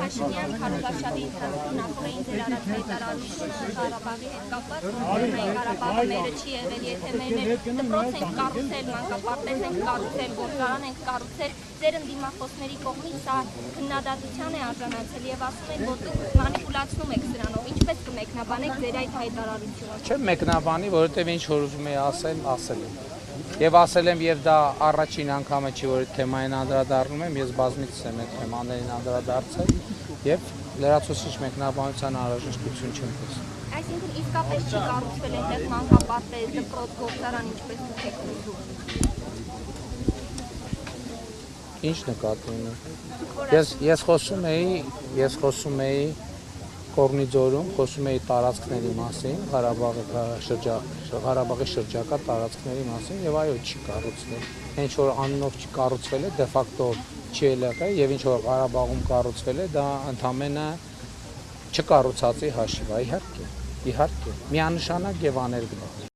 Փաշինյան Քարոզարշավի ընթացքում նախորդին ձեր արած հայտարարությունը Ղարաբաղի հետ կապված Ղարաբաղը մերը չի եղել, եթե մեր դպրոց ենք կառուցել, մանկապարտեզ ենք կառուցել, գործարան ենք կառուցել, ձեր ընդդիմախոսների կողմից սա քննադատության է արժանացել եւ ասում են, որ դուք մանիպուլացնում եք սրանով, ինչպես կմեկնաբանեք ձեր այդ հայտարարությունը։ Չեմ մեկնաբանի, որովհետեւ ինչ որ ուզում եի ասել եմ։ Եվ ասել եմ եւ դա առաջին անգամը չի, որ թեմային անդրադառնում եմ, ես բազմիցս եմ այդ թեմաներին անդրադարձել եւ լրացուցիչ մեկնաբանության անհրաժեշտություն չեմ տեսնում։ Այսինքն իսկապես չի կառուցվել այնտեղ մանկապարտեզ, դպրոց, գործարան, ինչպես դուք եք ուզում։ Ինչ նկատի ունեմ։ Ես խոսում էի Կորնիձորում, խոսում էի տարածքների մասին, Ղարաբաղի շրջակա տարածքների մասին եւ այո չի կառուցվել։ Ինչ որ անունով չկառուցվել է, դե ֆակտո չի եղել եւ ինչ որ Ղարաբաղում կառուցվել է, դա ընդամենը չկառուցածի հաշիվ է, իհարկե, միանշանակ եւ աներկդոտ։